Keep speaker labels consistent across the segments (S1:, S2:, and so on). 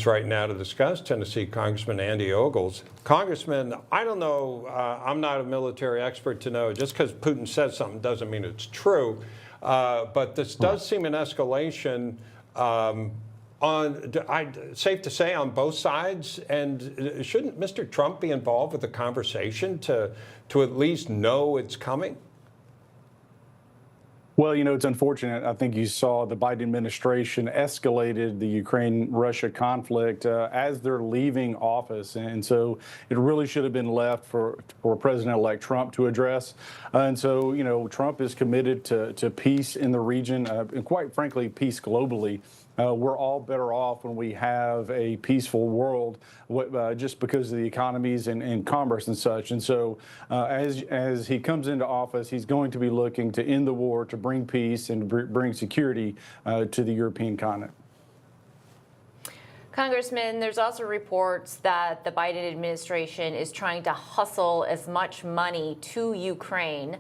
S1: Right now to discuss Tennessee Congressman Andy Ogles. Congressman, I don't know, I'm not a military expert to know, just because Putin says something doesn't mean it's true, but this does seem an escalation safe to say, on both sides, and shouldn't Mr. Trump be involved with the conversation to at least know it's coming?
S2: Well, you know, it's unfortunate. I think you saw the Biden administration escalated the Ukraine-Russia conflict as they're leaving office. And so it really should have been left for President-elect Trump to address. And so, you know, Trump is committed to peace in the region and, quite frankly, peace globally. We're all better off when we have a peaceful world, just because of the economies and commerce and such. And so as he comes into office, he's going to be looking to end the war, to bring peace and bring security to the European continent.
S3: Congressman, there's also reports that the Biden administration is trying to hustle as much money to Ukraine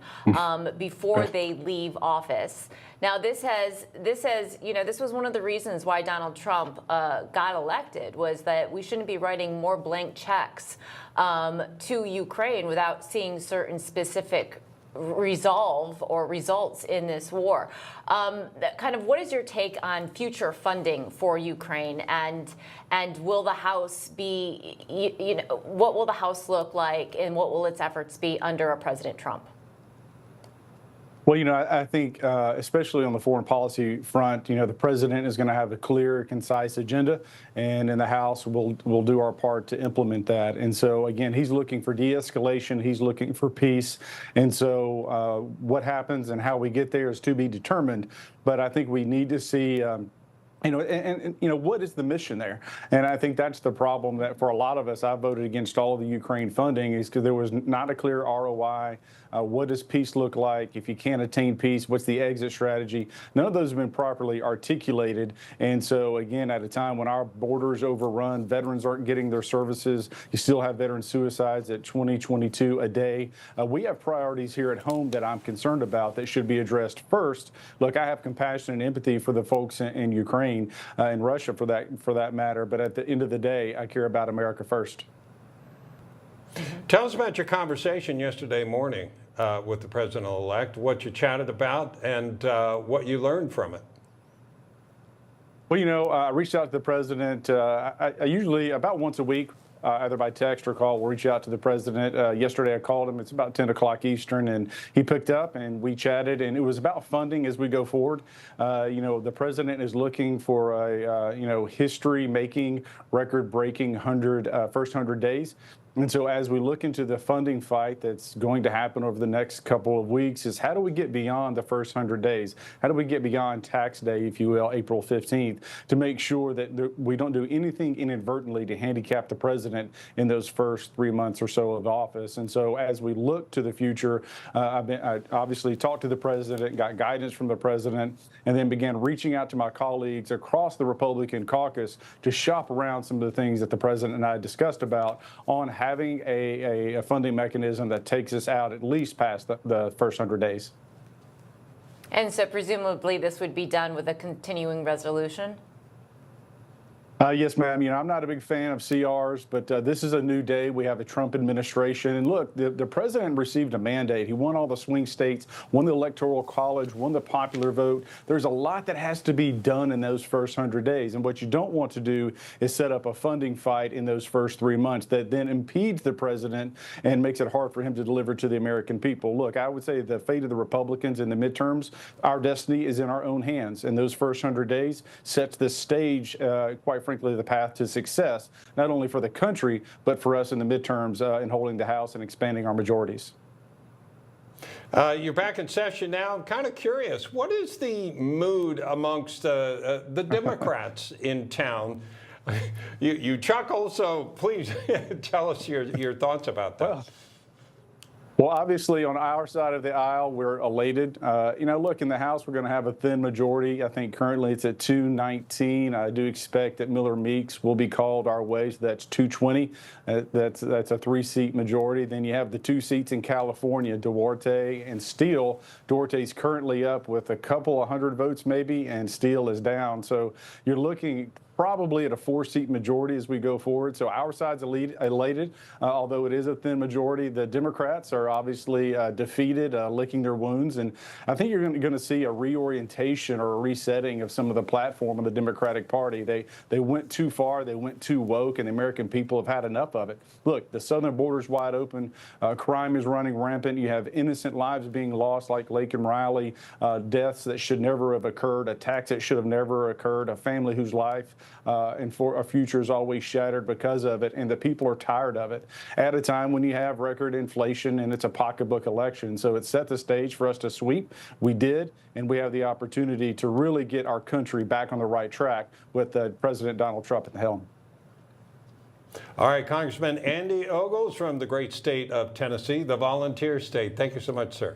S3: before they leave office. Now, this was one of the reasons why Donald Trump got elected, was that we shouldn't be writing more blank checks to Ukraine without seeing certain specific resolve or results in this war. Kind of, what is your take on future funding for Ukraine, and will the House be, what will the House look like, and what will its efforts be under a President Trump?
S2: Well, you know, I think especially on the foreign policy front, you know, the president is going to have a clear, concise agenda, and in the House, we'll do our part to implement that. And so, again, he's looking for de-escalation. He's looking for peace. And so what happens and how we get there is to be determined. But I think we need to see what is the mission there? And I think that's the problem that for a lot of us, I voted against all of the Ukraine funding, is because there was not a clear ROI. What does peace look like? If you can't attain peace, what's the exit strategy? None of those have been properly articulated. And so, again, at a time when our borders overrun, veterans aren't getting their services, you still have veteran suicides at 2022 a day. We have priorities here at home that I'm concerned about that should be addressed first. Look, I have compassion and empathy for the folks in Ukraine and Russia for that matter. But at the end of the day, I care about America first.
S1: Tell us about your conversation yesterday morning with the president-elect, what you chatted about, and what you learned from it.
S2: Well, you know, I reached out to the president. I usually, about once a week, either by text or call, we'll reach out to the president. Yesterday I called him. It's about 10 o'clock Eastern, and he picked up and we chatted, and it was about funding as we go forward. You know, the president is looking for a, history-making, record-breaking first 100 days. And so as we look into the funding fight that's going to happen over the next couple of weeks, is how do we get beyond the first 100 days? How do we get beyond tax day, if you will, April 15th, to make sure that we don't do anything inadvertently to handicap the president in those first 3 months or so of office? And so as we look to the future, I obviously talked to the president, got guidance from the president, and then began reaching out to my colleagues across the Republican caucus to shop around some of the things that the president and I discussed about on having a funding mechanism that takes us out at least past the first 100 days.
S3: And so presumably this would be done with a continuing resolution?
S2: Yes, ma'am. You know, I'm not a big fan of CRs, but this is a new day. We have a Trump administration. And look, the president received a mandate. He won all the swing states, won the electoral college, won the popular vote. There's a lot that has to be done in those first 100 days. And what you don't want to do is set up a funding fight in those first 3 months that then impedes the president and makes it hard for him to deliver to the American people. Look, I would say the fate of the Republicans in the midterms, our destiny is in our own hands. And those first 100 days sets the stage, quite frankly, the path to success, not only for the country, but for us in the midterms in holding the House and expanding our majorities.
S1: You're back in session now. I'm kind of curious, what is the mood amongst the Democrats in town? You chuckle, so please tell us your thoughts about that.
S2: Well, obviously, on our side of the aisle, we're elated. Look, in the House, we're going to have a thin majority. I think currently it's at 219. I do expect that Miller Meeks will be called our way, so that's 220. That's a 3-seat majority. Then you have the 2 seats in California, Duarte and Steele. Duarte's currently up with a couple of hundred votes maybe, and Steele is down. So you're looking probably at a 4-seat majority as we go forward. So our side's elated, although it is a thin majority. The Democrats are obviously defeated, licking their wounds. And I think you're going to see a reorientation or a resetting of some of the platform of the Democratic Party. They went too far. They went too woke, and the American people have had enough of it. Look, the southern border's wide open. Crime is running rampant. You have innocent lives being lost like Lake and Riley, deaths that should never have occurred, attacks that should have never occurred, a family whose life and for a future is always shattered because of it, and the people are tired of it at a time when you have record inflation and it's a pocketbook election. So it set the stage for us to sweep. We did, and we have the opportunity to really get our country back on the right track with President Donald Trump at the helm.
S1: All right, Congressman Andy Ogles from the great state of Tennessee, the volunteer state. Thank you so much, sir.